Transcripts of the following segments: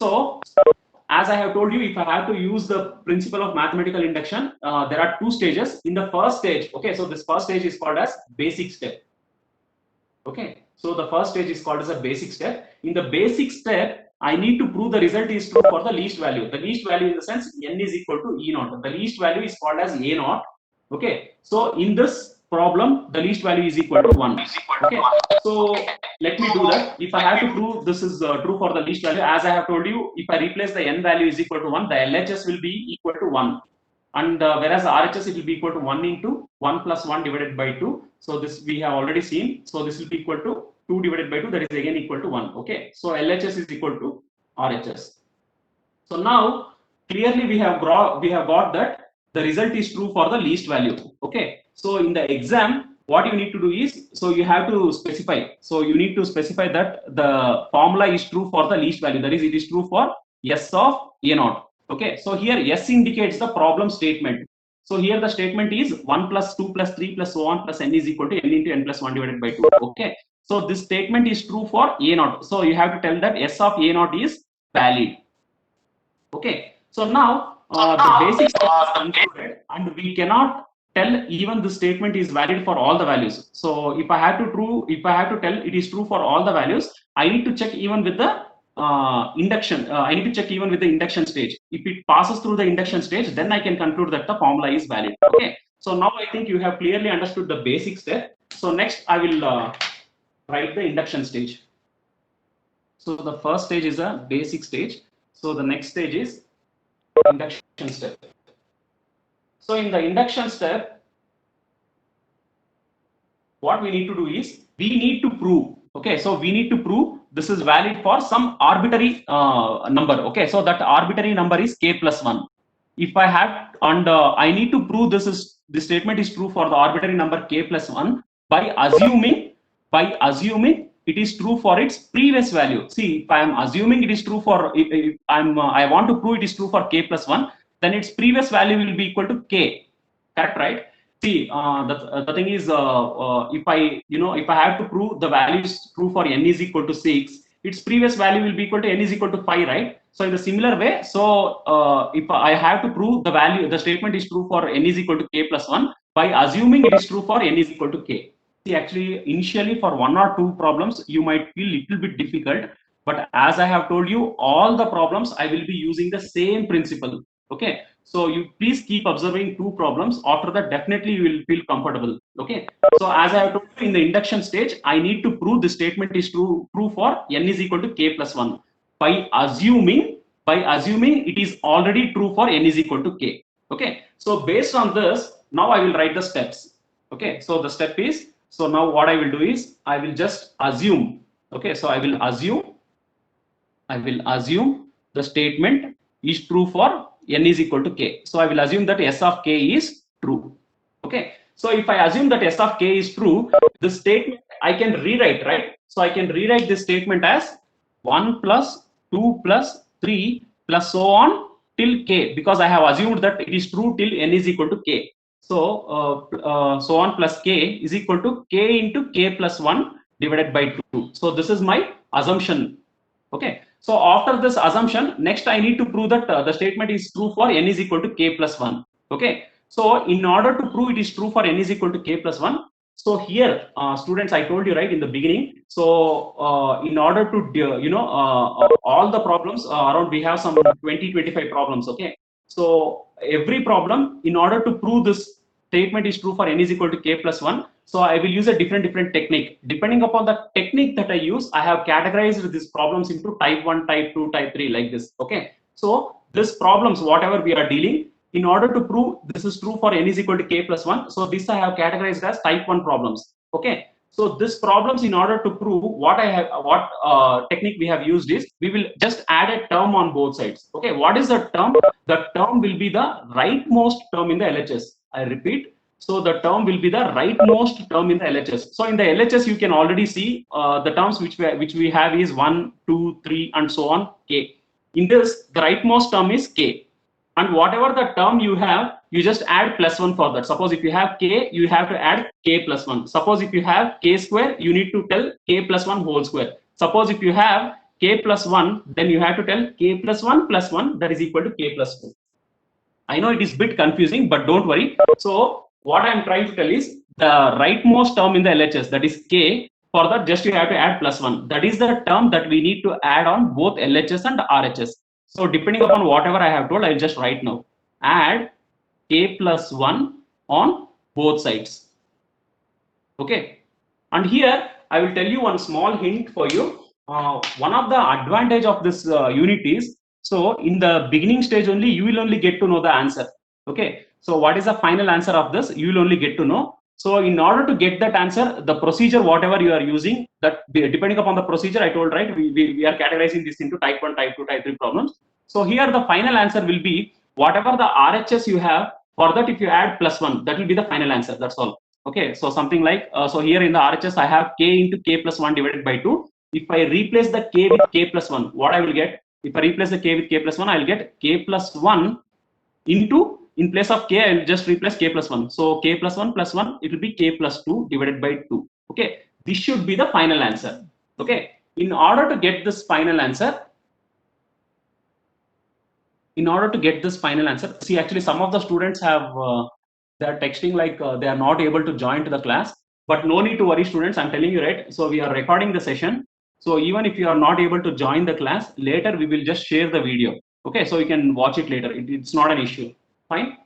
So as I have told you, if I have to use the principle of mathematical induction, there are two stages. In the first stage, okay, so this first stage is called as basic step. Okay, so the first stage is called as a basic step. In the basic step, I need to prove the result is true for the least value. The least value in the sense n is equal to e naught. The least value is called as a naught. Okay, so in this problem, the least value is equal to 1. Okay, so let me do that. If I have to prove this is true for the least value, as I have told you, if I replace the n value is equal to 1, the LHS will be equal to 1. And whereas RHS, it will be equal to 1 into 1 plus 1 divided by 2. So this we have already seen. So this will be equal to 2 divided by 2, that is again equal to 1. Okay, so LHS is equal to RHS. So now clearly we have got that the result is true for the least value. Okay, so in the exam, what you need to do is, so you have to specify. So you need to specify that the formula is true for the least value. That is, it is true for S of A naught. Okay, so here S indicates the problem statement. So here the statement is 1 plus 2 plus 3 plus so on plus n is equal to n into n plus 1 divided by 2. Okay, so this statement is true for A naught. So you have to tell that S of A naught is valid. Okay, so now the basic step is concluded, and we cannot tell even the statement is valid for all the values. So if I have to tell it is true for all the values, I need to check even with the induction. I need to check even with the induction stage. If it passes through the induction stage, then I can conclude that the formula is valid. Okay, so now I think you have clearly understood the basic step. So next I will write the induction stage. So the first stage is a basic stage. So the next stage is induction step. So in the induction step, what we need to do is we need to prove. Okay, so we need to prove this is valid for some arbitrary number. Okay, so that arbitrary number is k plus 1. If I have, and I need to prove this statement is true for the arbitrary number k plus 1 by assuming it is true for its previous value. See, if I am assuming it is true for, if I want to prove it is true for k plus 1, then its previous value will be equal to k. Correct, right? See, the thing is, if I have to prove the value is true for n is equal to 6, its previous value will be equal to n is equal to 5, right? So in the similar way, so if I have to prove the statement is true for n is equal to k plus 1 by assuming it is true for n is equal to k. See, actually, initially for one or two problems, you might feel little bit difficult, but as I have told you, all the problems I will be using the same principle. Okay, so you please keep observing two problems. After that, definitely you will feel comfortable. Okay, so as I have told you in the induction stage, I need to prove the statement is true for n is equal to k plus 1 by assuming it is already true for n is equal to k. Okay, so based on this, now I will write the steps. Okay, so the step is, so now what I will do is I will just assume. Okay, so I will assume the statement is true for n is equal to k. So I will assume that S of k is true. Okay, so if I assume that S of k is true, the statement I can rewrite, right? So I can rewrite this statement as 1 plus 2 plus 3 plus so on till k, because I have assumed that it is true till n is equal to k. So so on plus k is equal to k into k plus 1 divided by 2. So this is my assumption. Okay, so after this assumption, next I need to prove that the statement is true for n is equal to k plus 1. Okay, so in order to prove it is true for n is equal to k plus 1, so here students, I told you right in the beginning, so in order to all the problems around, we have some 20-25 problems. Okay, so every problem, in order to prove this statement is true for n is equal to k plus 1, so I will use a different technique. Depending upon the technique that I use, I have categorized these problems into type 1, type 2, type 3, like this. Okay, so these problems, whatever we are dealing, in order to prove this is true for n is equal to k plus 1, so this I have categorized as type 1 problems. Okay, so this problems, in order to prove what technique we have used is, we will just add a term on both sides. Okay, what is the term? The term will be the rightmost term in the LHS. I repeat, so the term will be the rightmost term in the LHS. So in the LHS, you can already see the terms which we have is 1, 2, 3, and so on k. In this, the rightmost term is k, and whatever the term you have, you just add plus 1 for that. Suppose if you have k, you have to add k plus 1. Suppose if you have k square, you need to tell k plus 1 whole square. Suppose if you have k plus 1, then you have to tell k plus 1 plus 1, that is equal to k plus 2. I know it is a bit confusing, but don't worry. So what I'm trying to tell is the rightmost term in the LHS, that is k. For that, just you have to add plus 1. That is the term that we need to add on both LHS and RHS. So depending upon whatever I have told, I'll just write now. Add k plus 1 on both sides. Okay. And here I will tell you one small hint for you. One of the advantage of this unit is, so in the beginning stage only, you will only get to know the answer. Okay. So what is the final answer of this? You will only get to know. So in order to get that answer, the procedure, whatever you are using, that depending upon the procedure, I told, right, we are categorizing this into type 1, type 2, type 3 problems. So here the final answer will be whatever the RHS you have, for that if you add plus 1, that will be the final answer. That's all. Okay, so something like, so here in the RHS, I have k into k plus 1 divided by 2. If I replace the k with k plus 1, what I will get? If I replace the k with k plus 1, I will get k plus 1 into, in place of k, I will just replace k plus 1. So k plus 1 plus 1, it will be k plus 2 divided by 2. Okay, this should be the final answer. Okay, in order to get this final answer, see, actually some of the students have, they are texting like they are not able to join to the class, but no need to worry, students. I'm telling you, right? So we are recording the session. So even if you are not able to join the class, later we will just share the video. Okay, so you can watch it later. It's not an issue. Fine.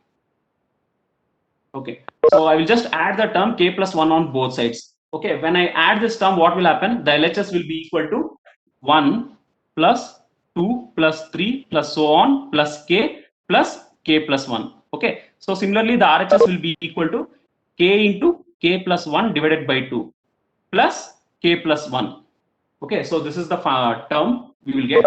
Okay, so I will just add the term k plus 1 on both sides. Okay, when I add this term, what will happen? The LHS will be equal to 1 plus 2 plus 3 plus so on plus k plus 1. Okay, so similarly, the RHS will be equal to k into k plus 1 divided by 2 plus k plus 1. Okay, so this is the term we will get.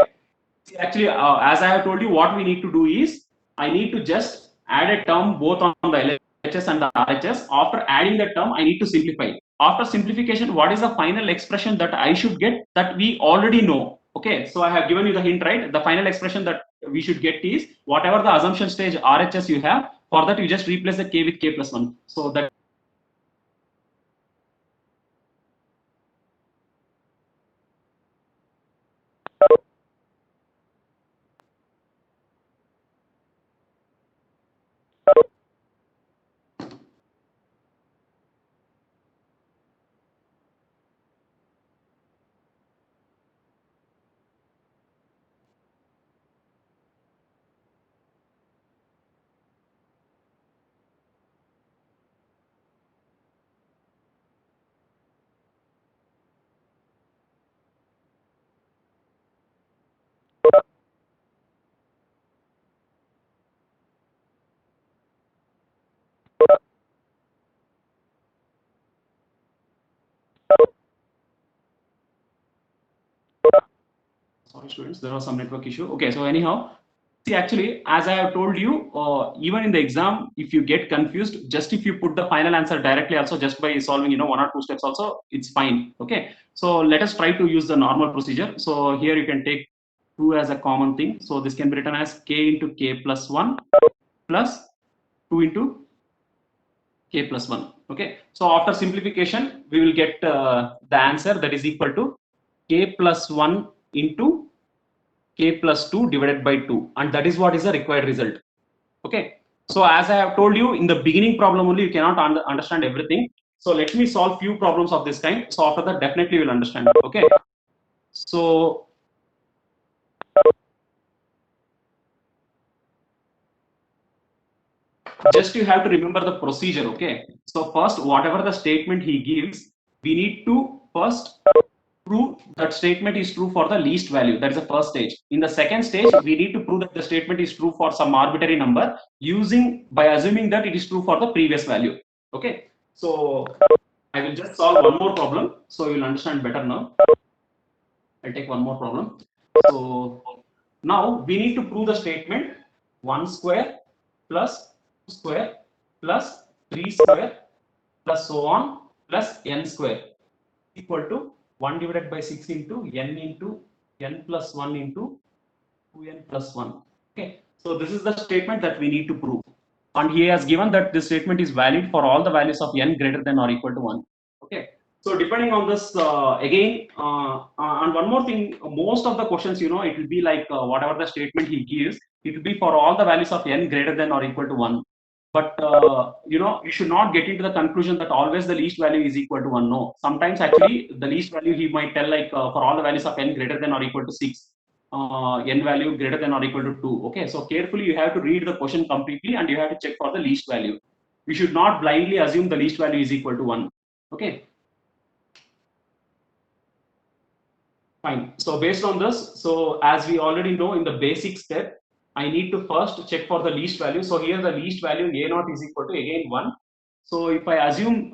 See, actually, as I have told you, what we need to do is, I need to just add a term both on the LHS and the RHS. After adding the term, I need to simplify. After simplification, what is the final expression that I should get, that we already know? Okay, so I have given you the hint, right? The final expression that we should get is whatever the assumption stage RHS you have, for that you just replace the k with k plus 1. So that sorry students, there was some network issue. Okay, so anyhow, see, actually, as I have told you, even in the exam, if you get confused, just if you put the final answer directly also, just by solving, 1 or 2 steps also, it's fine. Okay, so let us try to use the normal procedure. So here you can take 2 as a common thing. So this can be written as k into k plus 1 plus 2 into k plus 1. Okay, so after simplification, we will get the answer that is equal to k plus 1 into k plus 2 divided by 2, and that is what is the required result. Okay, so as I have told you, in the beginning problem only you cannot understand everything. So let me solve few problems of this kind. So after that, definitely you will understand. Okay, so just you have to remember the procedure. Okay, so first, whatever the statement he gives, we need to first prove that statement is true for the least value. That is the first stage. In the second stage, we need to prove that the statement is true for some arbitrary number, by assuming that it is true for the previous value. Okay, so I will just solve one more problem, so you will understand better now. I'll take one more problem. So now we need to prove the statement 1 square plus 2 square plus 3 square plus so on plus n square equal to 1 divided by 6 into n plus 1 into 2n plus 1. Okay, so this is the statement that we need to prove. And he has given that this statement is valid for all the values of n greater than or equal to 1. Okay, So depending on this, again, and one more thing, most of the questions, it will be like whatever the statement he gives, it will be for all the values of n greater than or equal to 1. But, you should not get into the conclusion that always the least value is equal to 1. No, sometimes actually the least value he might tell like for all the values of n greater than or equal to 6, n value greater than or equal to 2. Okay, so carefully you have to read the question completely and you have to check for the least value. We should not blindly assume the least value is equal to 1. Okay. Fine. So based on this, so as we already know in the basic step, I need to first check for the least value. So here the least value a0 is equal to again 1. So if I assume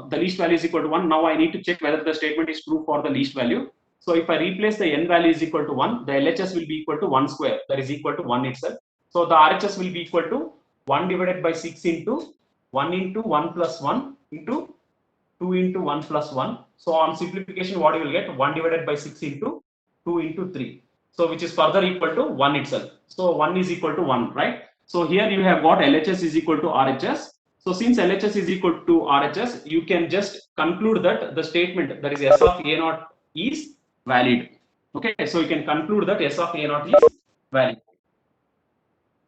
the least value is equal to 1, now I need to check whether the statement is true for the least value. So if I replace the n value is equal to 1, the LHS will be equal to 1 square, that is equal to 1 itself. So the RHS will be equal to 1 divided by 6 into 1 into 1 plus 1 into 2 into 1 plus 1. So on simplification, what you will get? 1 divided by 6 into 2 into 3. So which is further equal to 1 itself. So 1 is equal to 1, right? So here you have got LHS is equal to RHS. So since LHS is equal to RHS, you can just conclude that the statement, that is S of A0 is valid. Okay, so you can conclude that S of A0 is valid.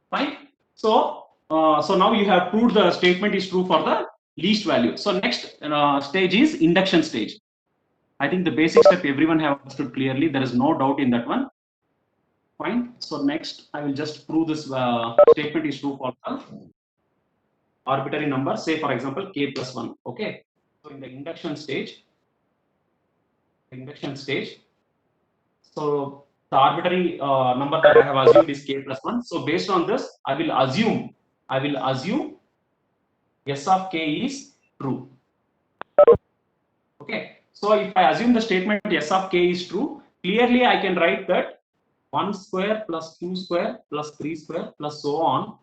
Fine. So now you have proved the statement is true for the least value. So next stage is induction stage. I think the basic step everyone have understood clearly. There is no doubt in that one. Fine. So next I will just prove this statement is true for the arbitrary number. Say for example k plus 1. Okay. So in the induction stage, so the arbitrary number that I have assumed is k plus 1. So based on this, I will assume S of k is true. Okay, so if I assume the statement S of k is true, clearly I can write that 1 square plus 2 square plus 3 square plus so on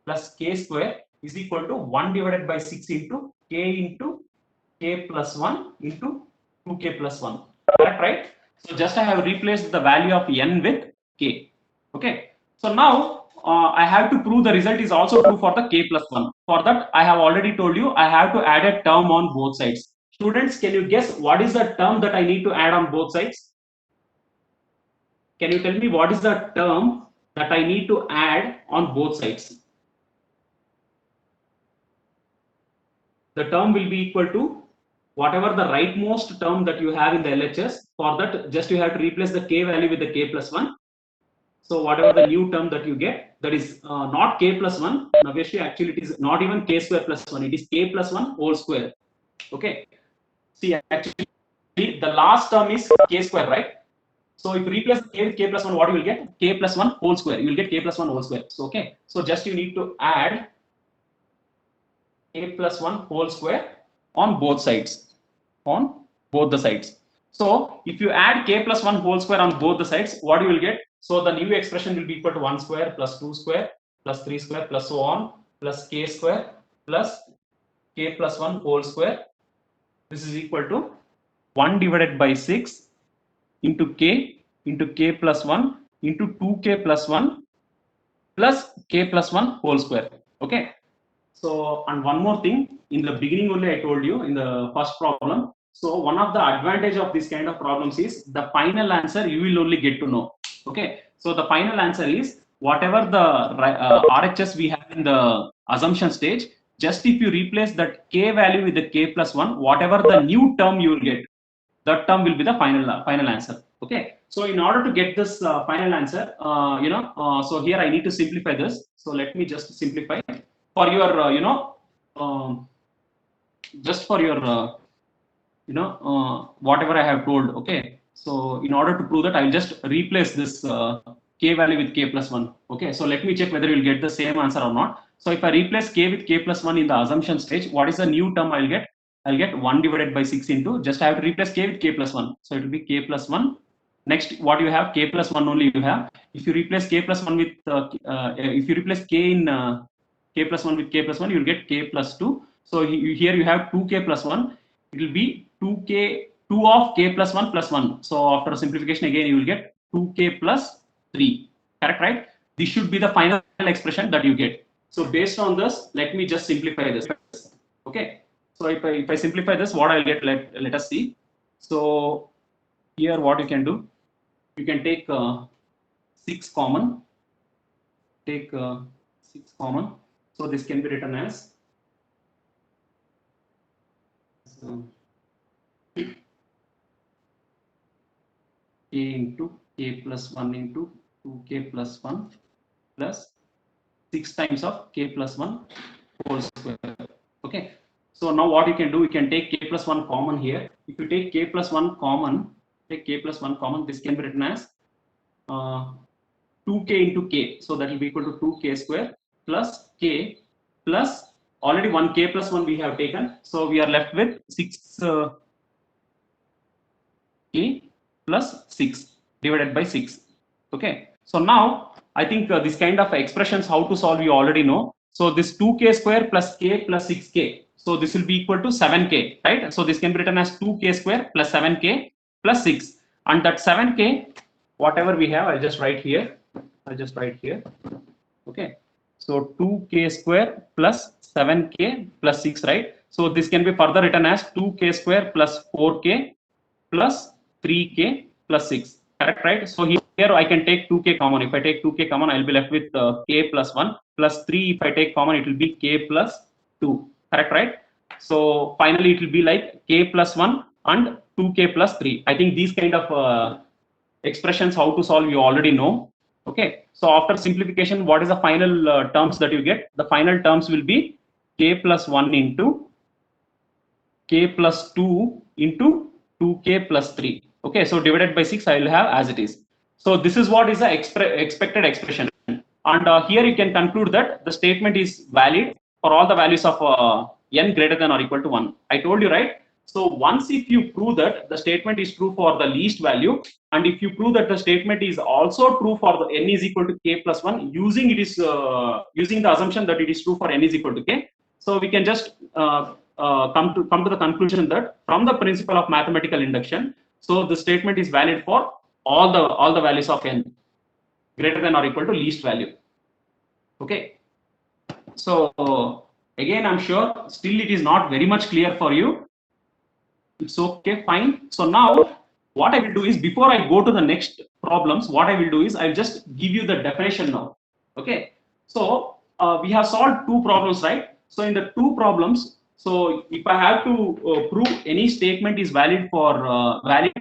plus k square is equal to 1 divided by 6 into k plus 1 into 2k plus 1. Correct, right? So just I have replaced the value of n with k. Okay, so now I have to prove the result is also true for the k plus 1. For that, I have already told you I have to add a term on both sides. Students, can you guess what is the term that I need to add on both sides? Can you tell me what is the term that I need to add on both sides? The term will be equal to whatever the rightmost term that you have in the LHS. For that, just you have to replace the k value with the k plus 1. So whatever the new term that you get, that is not k plus 1. Obviously, actually it is not even k square plus 1. It is k plus 1 whole square. Okay. See, actually the last term is k square, right? So if you replace k with k plus 1, what you will get? K plus 1 whole square. You will get k plus 1 whole square. So okay. So just you need to add k plus 1 whole square on both sides. On both the sides. So if you add k plus 1 whole square on both the sides, what you will get? So the new expression will be equal to 1 square plus 2 square plus 3 square plus so on plus k square plus k plus 1 whole square. This is equal to 1 divided by 6 into k plus 1 into 2k plus 1 plus k plus 1 whole square. Okay. So, and one more thing, in the beginning only I told you in the first problem. So one of the advantage of this kind of problems is the final answer you will only get to know. Okay. So the final answer is whatever the RHS we have in the assumption stage, just if you replace that k value with the k plus 1, whatever the new term you will get, that term will be the final answer. Okay. So in order to get this final answer, so here I need to simplify this. So let me just simplify for your, just for your, whatever I have told. Okay. So in order to prove that, I will just replace this k value with k plus 1. Okay. So let me check whether you will get the same answer or not. So if I replace k with k plus 1 in the assumption stage, what is the new term I'll get? I'll get 1 divided by 6 into, just I have to replace k with k plus 1. So it will be k plus 1. Next, what you have? K plus 1 only you have. If you replace k plus 1 with, if you replace k in k plus 1 with k plus 1, you will get k plus 2. So here you have 2k plus 1. It will be 2 of k plus 1 plus 1. So after simplification again, you will get 2k plus 3. Correct, right? This should be the final expression that you get. So based on this, let me just simplify this. Okay. So if I simplify this, what I'll get, let us see. So here what you can do, you can take 6 common, take 6 common. So this can be written as so, k into k plus 1 into 2k plus 1 plus 6 times of k plus 1 whole square. Okay. So now what you can do, you can take k plus 1 common here. If you take k plus 1 common, take k plus 1 common, this can be written as 2k into k. So that will be equal to 2k square plus k plus already 1k plus 1 we have taken. So we are left with 6 k plus 6 divided by 6. Okay. So now I think this kind of expressions how to solve you already know. So this 2k square plus k plus 6k. So this will be equal to 7k, right? So this can be written as 2k square plus 7k plus 6. And that 7k, whatever we have, I'll just write here. I'll just write here. Okay. So 2k square plus 7k plus 6, right? So this can be further written as 2k square plus 4k plus 3k plus 6. Correct, right? So here I can take 2k common. If I take 2k common, I'll be left with k plus 1 plus 3. If I take common, it will be k plus 2. Correct, right? So finally, it will be like k plus 1 and 2k plus 3. I think these kind of expressions how to solve you already know. Okay. So after simplification, what is the final terms that you get? The final terms will be k plus 1 into k plus 2 into 2k plus 3. Okay, so divided by 6, I will have as it is. So this is what is the expected expression. And here you can conclude that the statement is valid for all the values of n greater than or equal to 1. I told you, right? So once if you prove that the statement is true for the least value, and if you prove that the statement is also true for the n is equal to k plus 1, using it is using the assumption that it is true for n is equal to k, so we can just come to the conclusion that from the principle of mathematical induction, so the statement is valid for all the values of n greater than or equal to least value. Okay. So again, I'm sure still it is not very much clear for you. It's okay, fine. So now what I will do is, before I go to the next problems, what I will do is I'll just give you the definition now. Okay. So we have solved two problems, right? So in the two problems, so if I have to prove any statement is valid for valid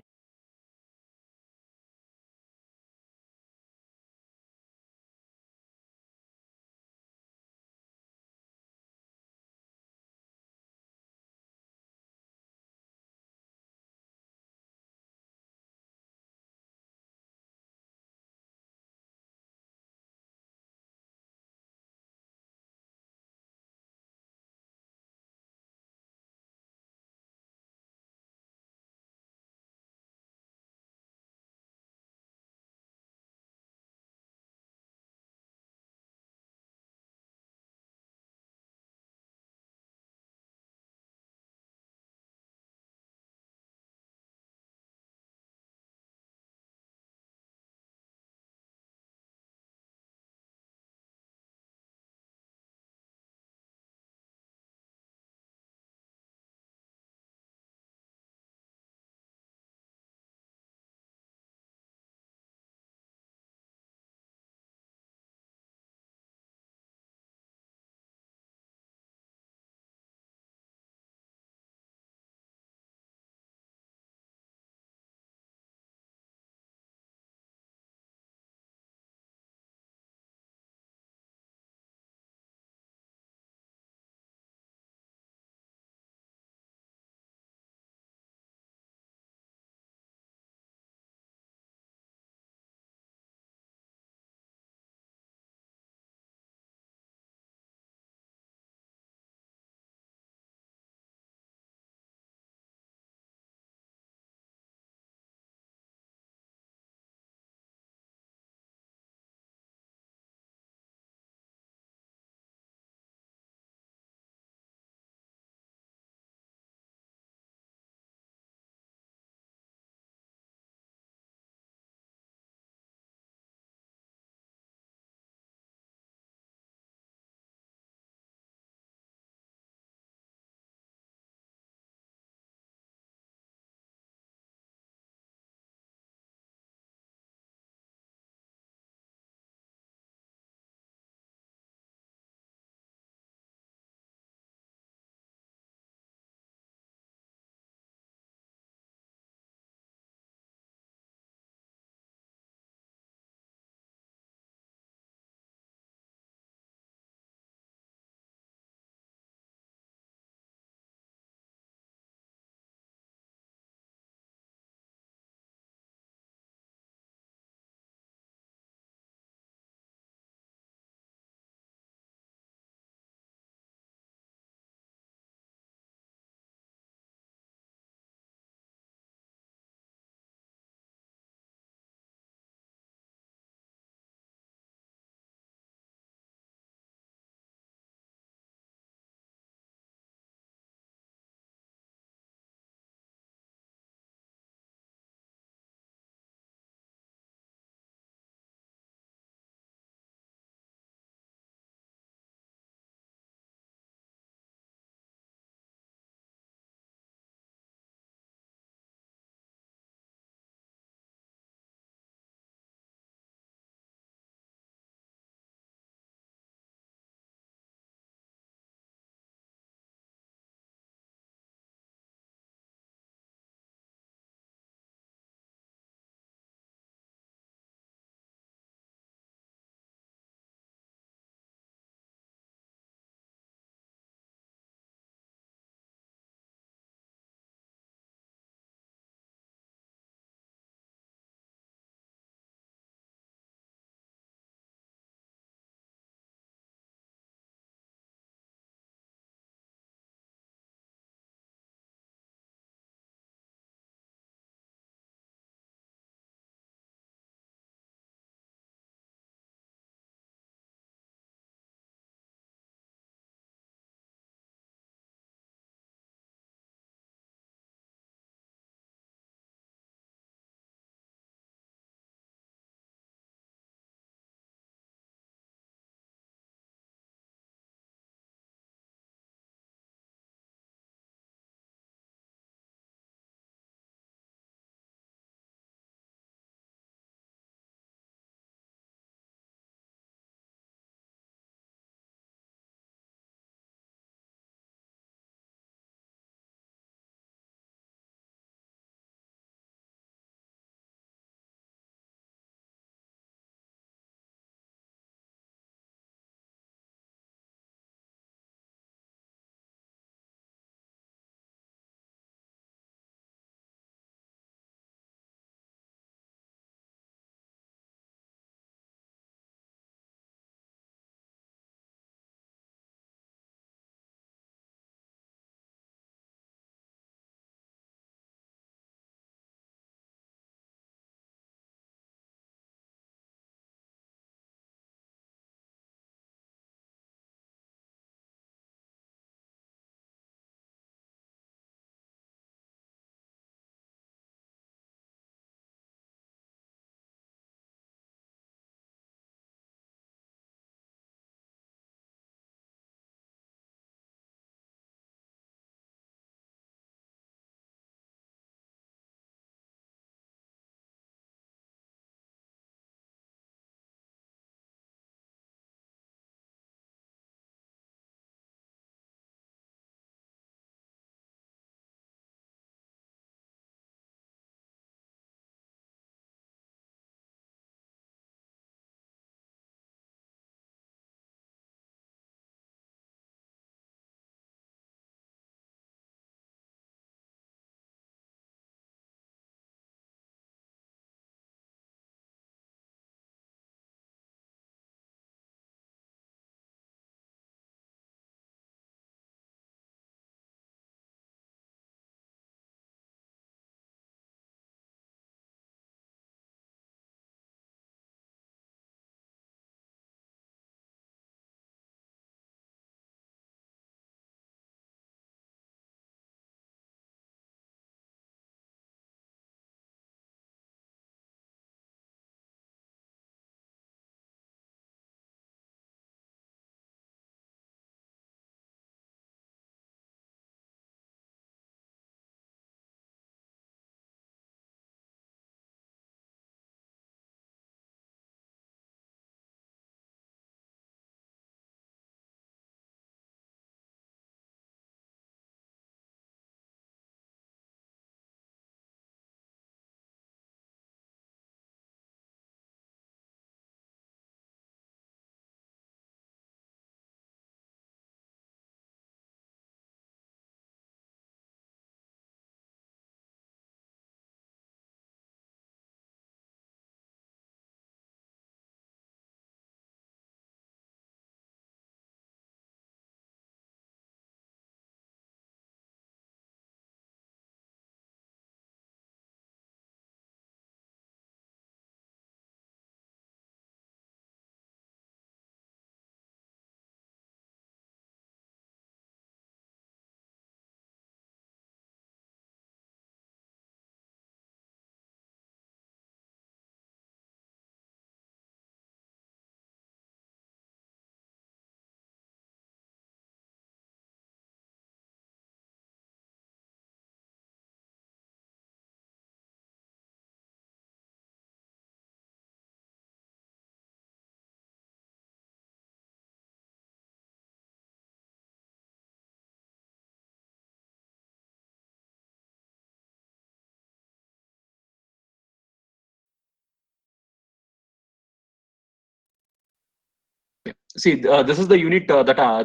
See, this is the unit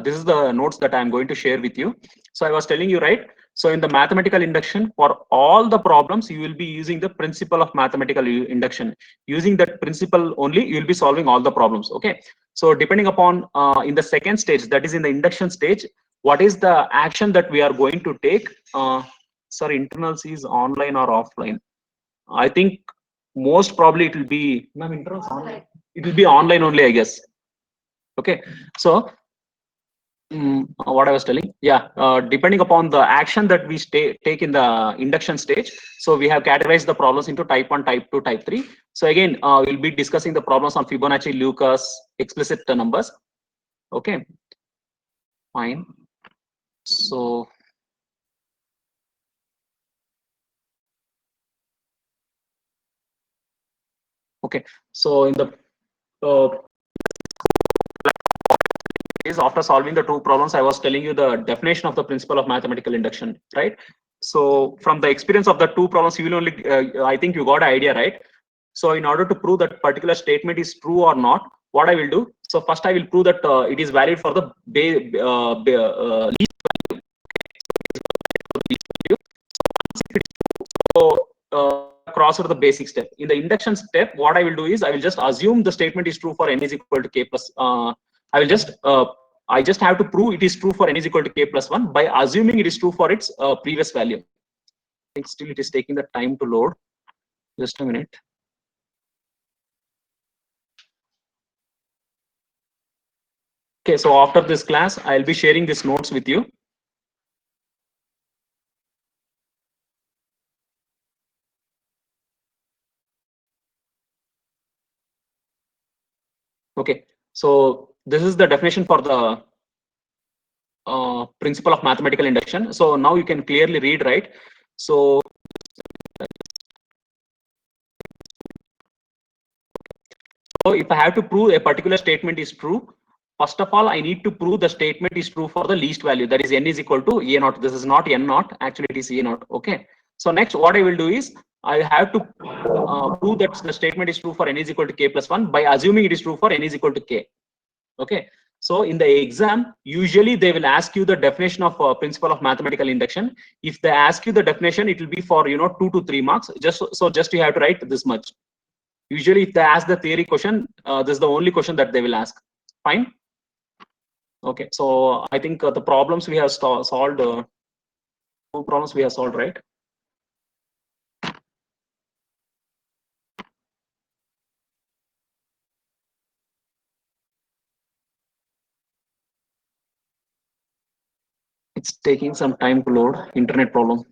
this is the notes that I'm going to share with you. So I was telling you, right? So in the mathematical induction, for all the problems, you will be using the principle of mathematical induction. Using that principle only, you will be solving all the problems. Okay. So depending upon in the second stage, that is in the induction stage, what is the action that we are going to take? Sorry, internals is online or offline? I think most probably it will be, ma'am, internals online. It will be online only, I guess. Okay. So what I was telling, yeah, depending upon the action that we take in the induction stage, so we have categorized the problems into type 1, type 2, type 3. So again, we'll be discussing the problems on Fibonacci, Lucas, explicit numbers. Okay, fine. So okay, so in the is after solving the two problems, I was telling you the definition of the principle of mathematical induction, right? So from the experience of the two problems, you will only, I think you got an idea, right? So in order to prove that particular statement is true or not, what I will do, so first I will prove that it is valid for the least value. So cross over the basic step. In the induction step, what I will do is I will just assume the statement is true for n is equal to k plus. I just have to prove it is true for n is equal to k plus 1 by assuming it is true for its previous value. I think still it is taking the time to load. Just a minute. Okay, so after this class, I'll be sharing these notes with you. Okay, so this is the definition for the principle of mathematical induction. So now you can clearly read, right? So if I have to prove a particular statement is true, first of all, I need to prove the statement is true for the least value, that is n is equal to a naught. This is not n naught, actually it is a naught. Okay. So next, what I will do is I have to prove that the statement is true for n is equal to k plus 1 by assuming it is true for n is equal to k. Okay. So in the exam, usually they will ask you the definition of principle of mathematical induction. If they ask you the definition, it will be for 2 to 3 marks. Just you have to write this much. Usually, if they ask the theory question, this is the only question that they will ask. Fine. Okay. So I think the problems we have solved, two problems we have solved, right? It's taking some time to load. Internet problem.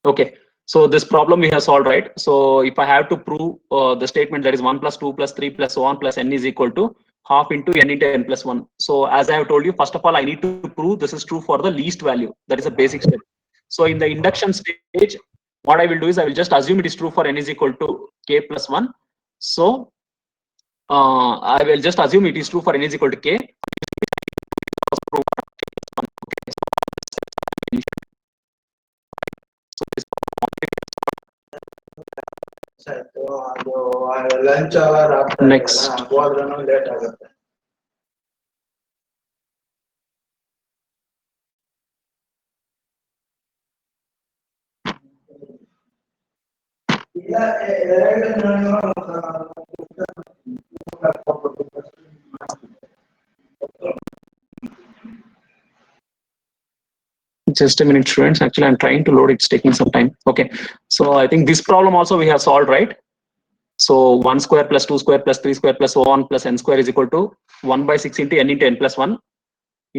Okay. So this problem we have solved, right? So if I have to prove the statement that is 1 plus 2 plus 3 plus 1 plus n is equal to half into n into n plus 1. So as I have told you, first of all, I need to prove this is true for the least value. That is a basic step. So in the induction stage, what I will do is I will just assume it is true for n is equal to k plus 1. So I will just assume it is true for n is equal to k. Lunch hour Next. ಹೋದ್ರೂ late ಆಗುತ್ತೆ. Just a minute, students. Actually, I'm trying to load. It's taking some time. Okay. So I think this problem also we have solved, right? So 1 square plus 2 square plus 3 square plus so on plus n square is equal to 1 by 6 into n into n plus 1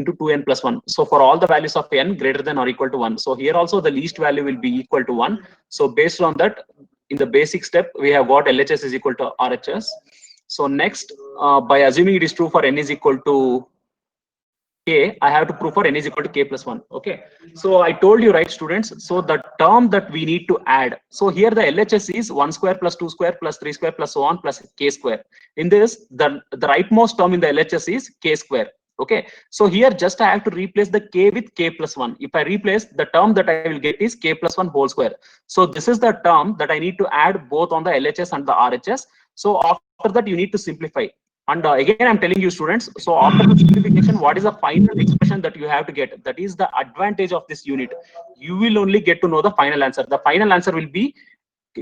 into 2n plus 1. So for all the values of n greater than or equal to 1. So here also the least value will be equal to 1. So based on that, in the basic step, we have got LHS is equal to RHS. So next, by assuming it is true for n is equal to k, I have to prove for n is equal to k plus 1. Okay. So I told you, right, students? So the term that we need to add. So here the LHS is 1 square plus 2 square plus 3 square plus so on plus k square. In this, the rightmost term in the LHS is k square. Okay. So here just I have to replace the k with k plus 1. If I replace, the term that I will get is k plus 1 whole square. So this is the term that I need to add both on the LHS and the RHS. So after that, you need to simplify. And again, I'm telling you, students, so after the simplification, what is the final expression that you have to get? That is the advantage of this unit. You will only get to know the final answer. The final answer will be,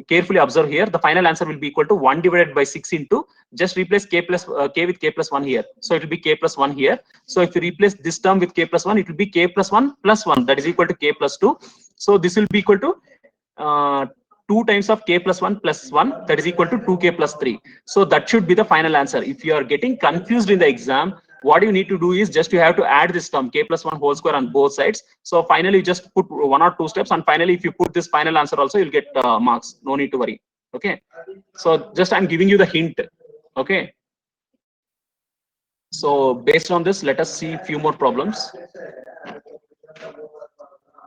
carefully observe here, the final answer will be equal to 1 divided by 6 into, just replace k plus k with k plus 1 here. So it will be k plus 1 here. So if you replace this term with k plus 1, it will be k plus 1 plus 1, that is equal to k plus 2. So this will be equal to 2 times of k plus 1 plus 1, that is equal to 2k plus 3. So that should be the final answer. If you are getting confused in the exam, what you need to do is just you have to add this term k plus 1 whole square on both sides. So finally you just put 1 or 2 steps, and finally if you put this final answer also, you'll get marks. No need to worry. Okay, so just I'm giving you the hint. Okay, so based on this, let us see few more problems.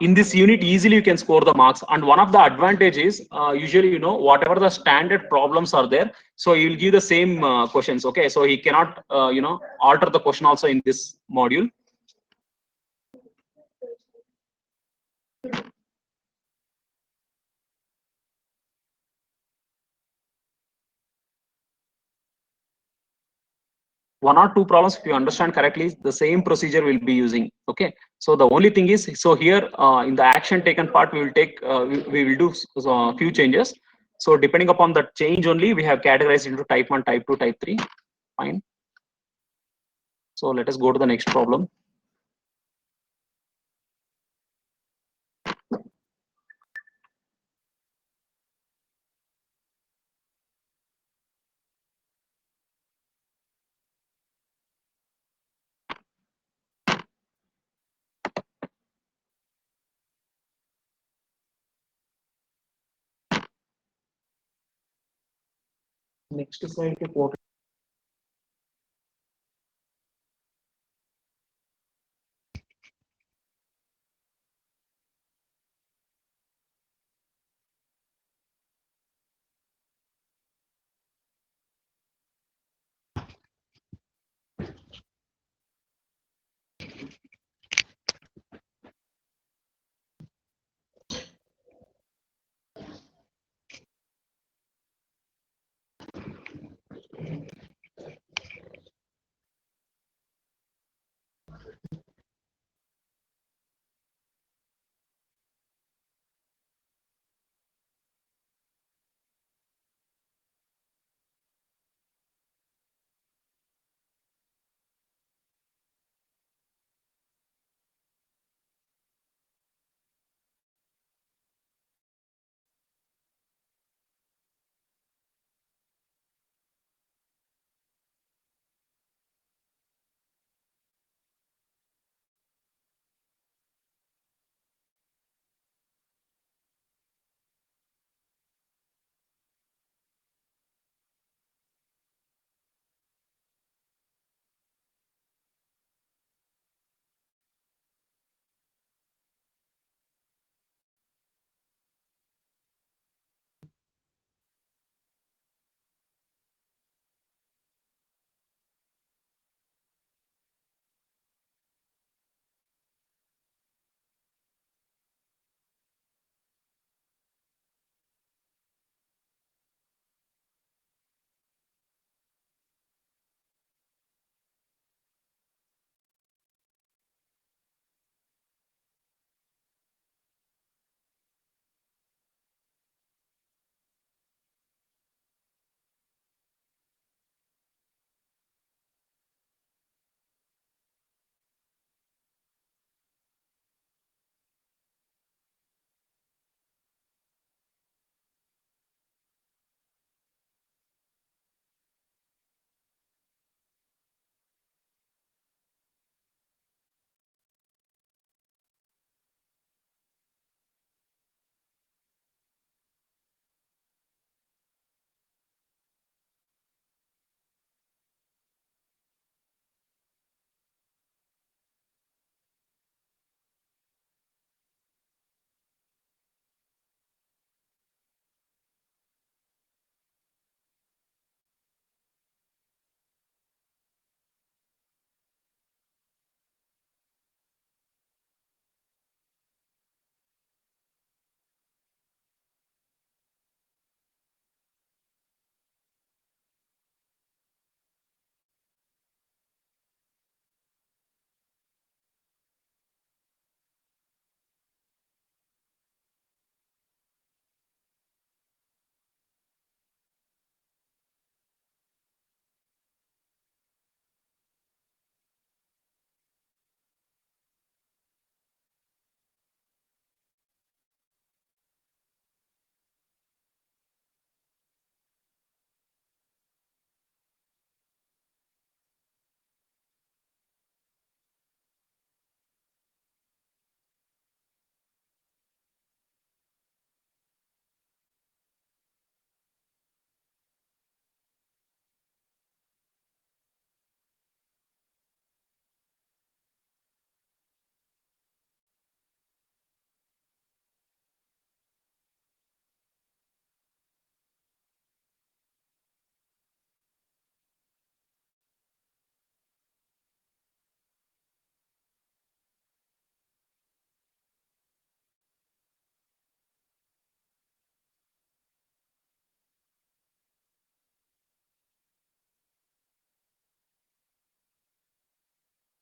In this unit, easily you can score the marks, and one of the advantages, usually, you know, whatever the standard problems are there, so he will give the same questions. Okay, so he cannot you know, alter the question also in this module. One or two problems, if you understand correctly, the same procedure will be using. Okay, so the only thing is, so here in the action taken part, we will take we will do few changes. So depending upon the change only, we have categorized into type 1, type 2, type 3. Fine. So let us go to the next problem. Next slide report.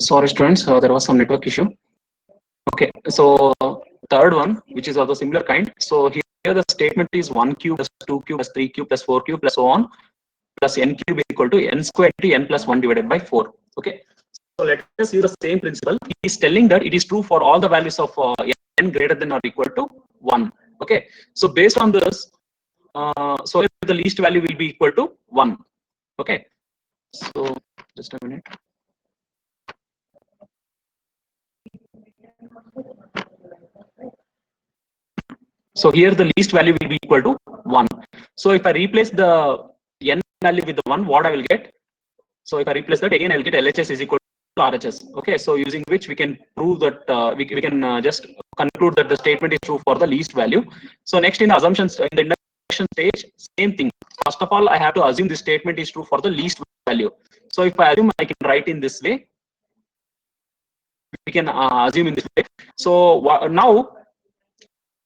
Sorry students, there was some network issue. Okay, so third one, which is of the similar kind. So here the statement is 1 cube plus 2 cube plus 3 cube plus 4 cube plus so on plus n cube equal to n squared to n plus 1 divided by 4. Okay, so let us use the same principle. He is telling that it is true for all the values of n greater than or equal to 1. Okay, so based on this, so the least value will be equal to 1. Okay, so just a minute. So here the least value will be equal to 1. So if I replace the n value with the 1, what I will get? So if I replace that, again I will get LHS is equal to RHS. Okay, so using which we can prove that we can just conclude that the statement is true for the least value. So next in the assumptions, in the induction stage, same thing. First of all, I have to assume this statement is true for the least value. So if I assume, I can write in this way. We can assume in this way. So now,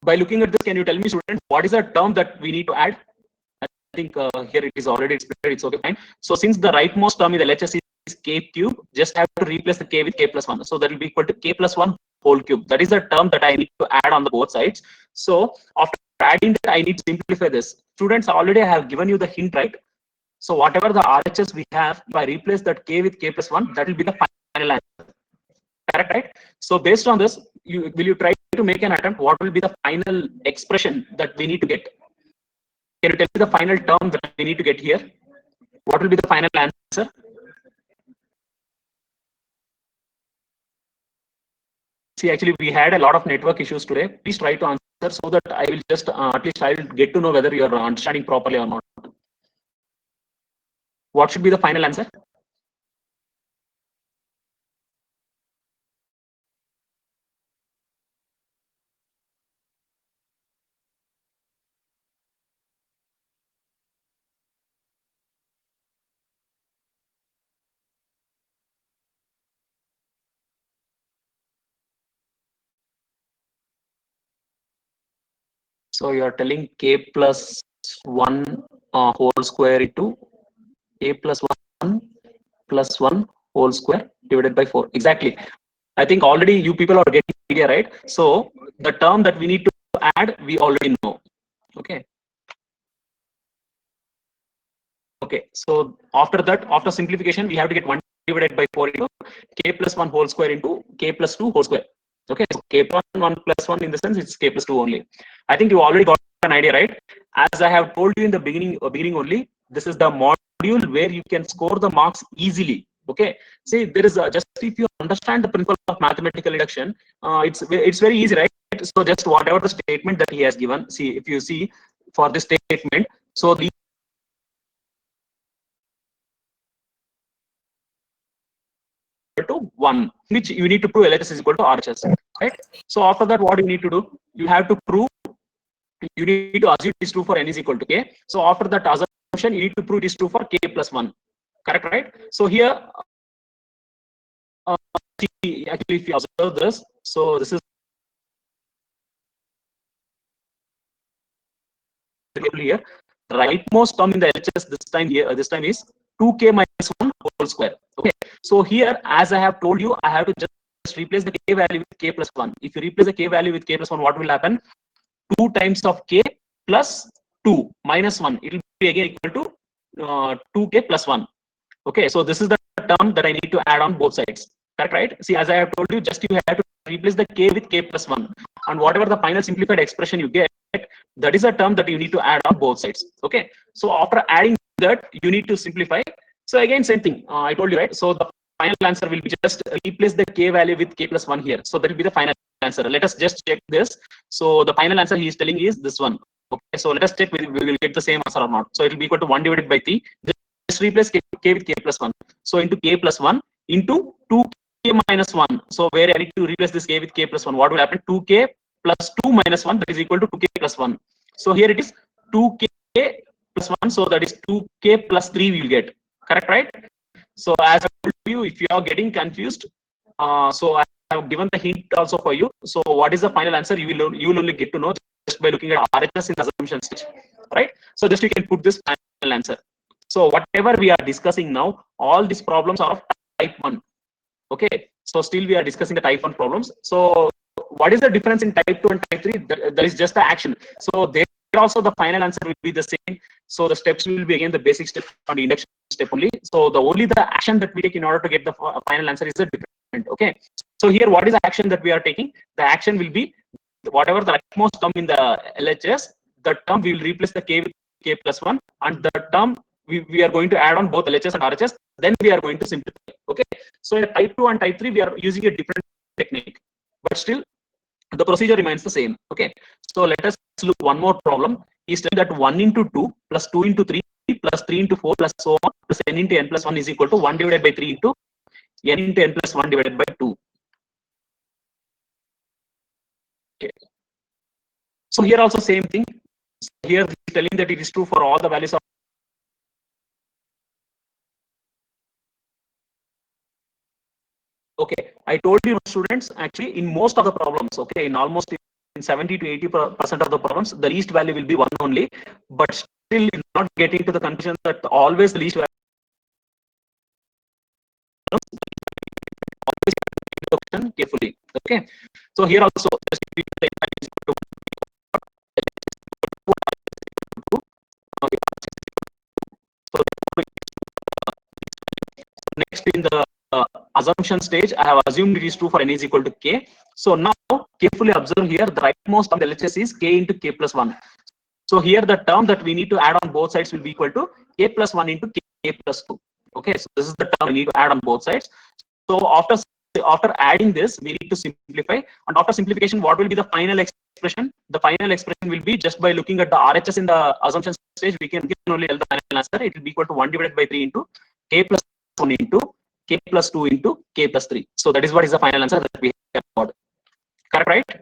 by looking at this, can you tell me, student, what is the term that we need to add? I think here it is already explained. It's okay, fine. So since the rightmost term in the LHS is k cube, just have to replace the k with k plus 1. So that will be equal to k plus 1 whole cube. That is the term that I need to add on the both sides. So after adding that, I need to simplify this. Students, already I have given you the hint, right? So whatever the RHS we have, if I replace that k with k plus 1, that will be the final answer. Correct, right? So based on this, will you try to make an attempt? What will be the final expression that we need to get? Can you tell me the final term that we need to get here? What will be the final answer? See, actually, we had a lot of network issues today. Please try to answer so that I will just at least I will get to know whether you are understanding properly or not. What should be the final answer? So you are telling k plus 1 whole square into k plus 1 plus 1 whole square divided by 4. Exactly. I think already you people are getting the idea, right? So the term that we need to add, we already know. Okay. Okay. So after that, after simplification, we have to get 1 divided by 4 into k plus 1 whole square into k plus 2 whole square. Okay. So k plus 1 plus 1 in the sense it's k plus 2 only. I think you already got an idea, right? As I have told you in the beginning only, this is the module where you can score the marks easily. Okay, see, there is just if you understand the principle of mathematical induction, it's very easy, right? So just whatever the statement that he has given, see, if you see for this statement, so the to 1, which you need to prove LHS is equal to RHS, right? So after that, what you need to do, you have to prove, you need to assume it is true for n is equal to k. So after that assumption, you need to prove it is true for k plus 1. Correct, right? So here, see, actually, if you observe this, so this is here. The rightmost term in the LHS this time is 2k minus 1 whole square. Okay. So here, as I have told you, I have to just replace the k value with k plus 1. If you replace the k value with k plus 1, what will happen? 2 times of k plus 2 minus 1. It will be again equal to 2k plus 1. Okay, so this is the term that I need to add on both sides. Correct, right? See, as I have told you, just you have to replace the k with k plus 1. And whatever the final simplified expression you get, that is a term that you need to add on both sides. Okay, so after adding that, you need to simplify. So again, same thing. I told you, right? So the final answer will be just replace the k value with k plus 1 here. So that will be the final answer. Let us just check this. So the final answer he is telling is this one. Okay, so let us check we will get the same answer or not. So it will be equal to 1 divided by 3. Just replace k with k plus 1. So into k plus 1 into 2k minus 1. So where I need to replace this k with k plus 1, what will happen? 2k plus 2 minus 1, that is equal to 2k plus 1. So here it is 2k plus 1. So that is 2k plus 3 we will get. Correct, right? So as I told you, if you are getting confused, so I have given the hint also for you. So what is the final answer? You will only get to know just by looking at RHS in the assumption stage, right? So just you can put this final answer. So whatever we are discussing now, all these problems are of type 1. Okay, so still we are discussing the type 1 problems. So what is the difference in type 2 and type 3? There is just the action. So there also the final answer will be the same. So the steps will be again the basic step on the induction step only. So the action that we take in order to get the final answer is the different. Okay, so here what is the action that we are taking? The action will be whatever the rightmost term in the LHS, the term we will replace the k with k plus 1, and the term we are going to add on both LHS and RHS, then we are going to simplify. Okay, so in type 2 and type 3 we are using a different technique, but still the procedure remains the same. Okay, so let us look one more problem. He's telling that 1 into 2 plus 2 into 3 plus 3 into 4 plus so on plus n into n plus 1 is equal to 1 divided by 3 into n into n plus 1 divided by 2. Okay, so here also same thing. Here he's telling that it is true for all the values of. Okay, I told you students, actually in most of the problems, okay, in almost in 70 to 80% of the problems, the least value will be 1 only, but still not getting to the conclusion that always the least value always carefully. Okay, so here also just next in the assumption stage, I have assumed it is true for n is equal to k. So now carefully observe here, the rightmost of the LHS is k into k plus 1. So here the term that we need to add on both sides will be equal to k plus 1 into k plus 2. Okay, so this is the term we need to add on both sides. So after adding this, we need to simplify, and after simplification, what will be the final expression? The final expression will be, just by looking at the RHS in the assumption stage, we can only tell the final answer. It will be equal to 1 divided by 3 into k plus 1 into k plus 2 into k plus 3. So that is what is the final answer that we have got. Correct, right?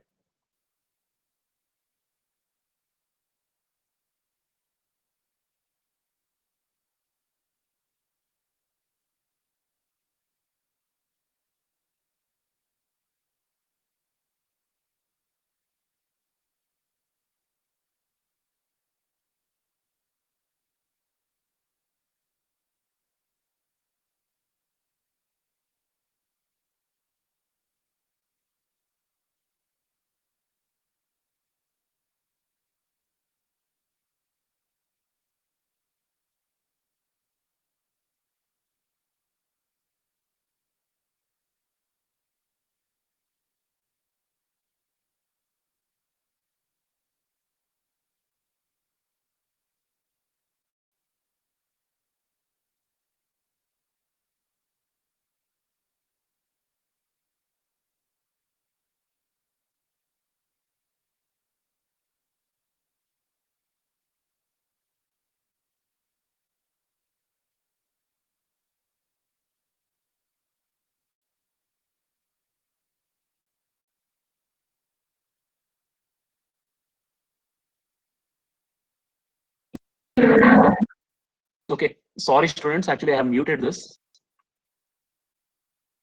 Okay, sorry students, actually I have muted this.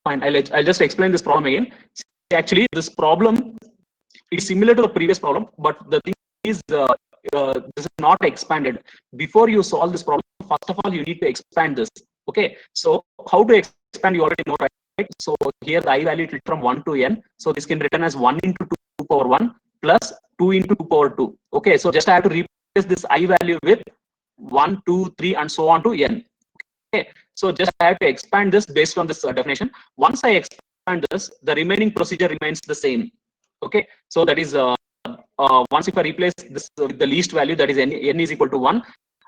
Fine, I'll just explain this problem again. Actually, this problem is similar to the previous problem, but the thing is, this is not expanded. Before you solve this problem, first of all, you need to expand this. Okay, so how to expand, you already know, right? So here the I value is from 1 to n. So this can be written as 1 into 2 power 1 plus 2 into 2 power 2. Okay, so just I have to replace this I value with 1, 2, 3, and so on to n. Okay, so just I have to expand this based on this definition. Once I expand this, the remaining procedure remains the same. Okay, so that is once if I replace this with the least value, that is n is equal to 1,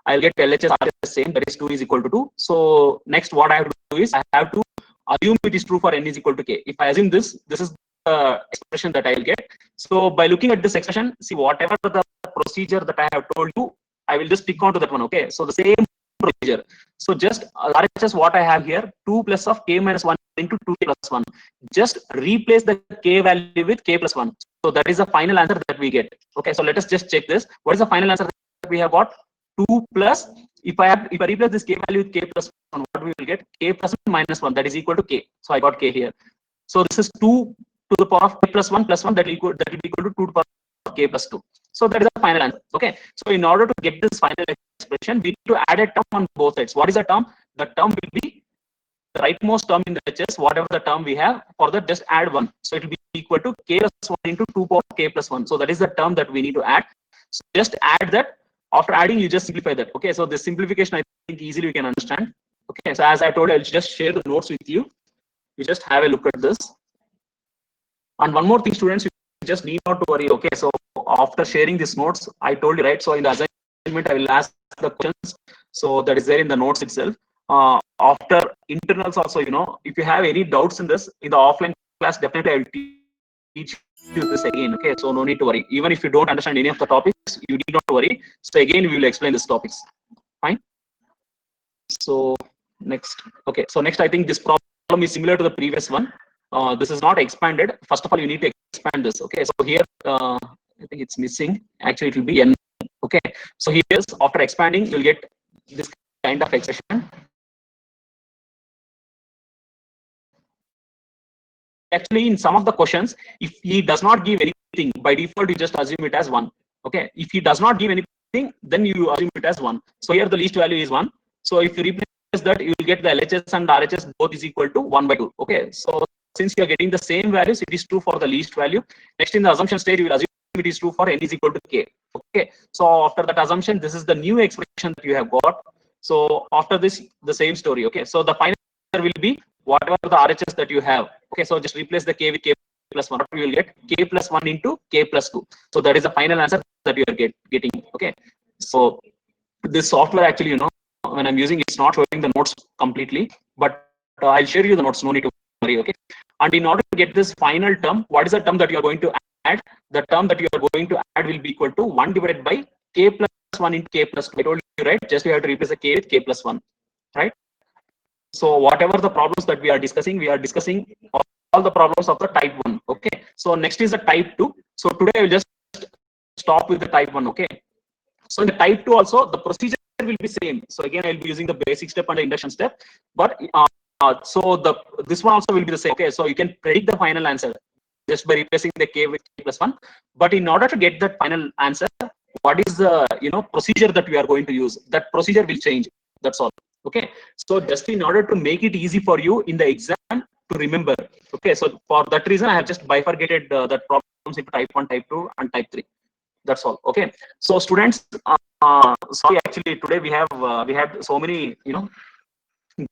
I'll get LHS the same, that is 2 is equal to 2. So next what I have to do is I have to assume it is true for n is equal to k. If I assume this is the expression that I will get. So by looking at this expression, see whatever the procedure that I have told you, I will just stick on to that one. Okay, so the same procedure. So just RHS what I have here, 2 plus of k minus 1 into 2k plus 1. Just replace the k value with k plus 1. So that is the final answer that we get. Okay, so let us just check this. What is the final answer that we have got? 2 plus, if I replace this k value with k plus 1, what we will get? K plus 1 minus 1, that is equal to k. So I got k here. So this is 2 to the power of k plus 1 plus 1, that will be equal to 2 to the power of k plus 2. So that is the final answer. Okay, so in order to get this final expression, we need to add a term on both sides. What is the term? The term will be rightmost term in the HS, whatever the term we have, for that just add 1. So it will be equal to k plus 1 into 2 power k plus 1. So that is the term that we need to add. So just add that. After adding, you just simplify that. Okay, so this simplification I think easily we can understand. Okay, so as I told you, I'll just share the notes with you. You just have a look at this. And one more thing, students, you just need not to worry. Okay, so after sharing these notes, I told you, right? So in the assignment, I will ask the questions. So that is there in the notes itself. After internals also, you know, if you have any doubts in this, in the offline class, definitely I will teach you this again. Okay, so no need to worry. Even if you don't understand any of the topics, you need not to worry. So again, we will explain these topics. Fine. So next, okay. So next, I think this problem is similar to the previous one. This is not expanded. First of all, you need to expand this. Okay, so here I think it's missing. Actually, it will be n. Okay, so here's after expanding, you'll get this kind of expression. Actually, in some of the questions, if he does not give anything, by default you just assume it as 1. Okay, if he does not give anything, then you assume it as 1. So here the least value is 1. So if you replace that, you will get the LHS and RHS both is equal to 1 by 2. Okay, so since you are getting the same values, it is true for the least value. Next, in the assumption stage, you will assume it is true for n is equal to k. Okay, so after that assumption, this is the new expression that you have got. So after this, the same story. Okay, so the final answer will be whatever the RHS that you have. Okay, so just replace the k with k plus 1. You will get k plus 1 into k plus 2. So that is the final answer that you are getting. Okay, so this software actually, you know, when I'm using, it's not showing the notes completely, but I'll share you the notes. No need to worry. Okay, and in order to get this final term, what is the term that you are going to add? The term that you are going to add will be equal to 1 divided by k plus 1 into k plus 2. I told you, right? Just you have to replace the k with k plus 1, right? So whatever the problems that we are discussing all the problems of the type 1. Okay, so next is the type 2. So today I will just stop with the type 1. Okay, so in the type 2 also the procedure will be same. So again, I'll be using the basic step and the induction step, but so this one also will be the same. Okay, so you can predict the final answer just by replacing the k with k plus 1. But in order to get that final answer, what is the procedure that we are going to use? That procedure will change. That's all. Okay, so just in order to make it easy for you in the exam to remember. Okay, so for that reason, I have just bifurcated that problems into type 1, type 2, and type 3. That's all. Okay, so students, sorry, actually today we had so many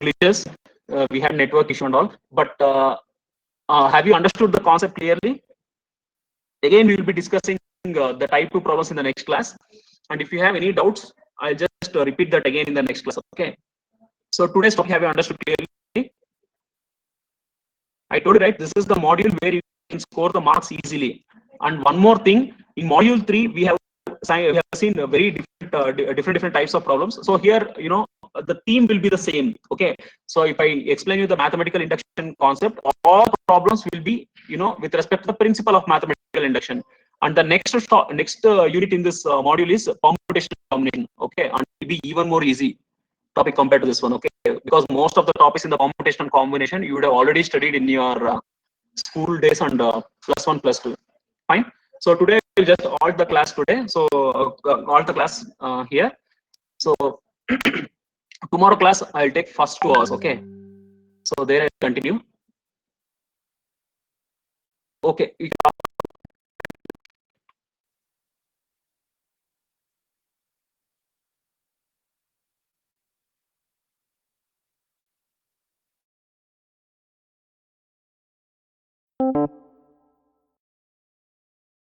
glitches. We had network issue and all, but have you understood the concept clearly? Again, we will be discussing the type 2 problems in the next class, and if you have any doubts, I'll just repeat that again in the next class. Okay, so today's topic, have you understood clearly? I told you, right, this is the module where you can score the marks easily. And one more thing, in module 3 we have seen very different types of problems. So here, the theme will be the same. Okay, so if I explain you the mathematical induction concept, all problems will be with respect to the principle of mathematical induction. And the next unit in this module is computational combination. Okay, and it will be even more easy topic compared to this one. Okay, because most of the topics in the computational combination you would have already studied in your school days and +1 +2. Fine. So today we'll just halt the class today. So halt the class here. So tomorrow class I'll take first 2 hours. Okay, so there I continue. Okay,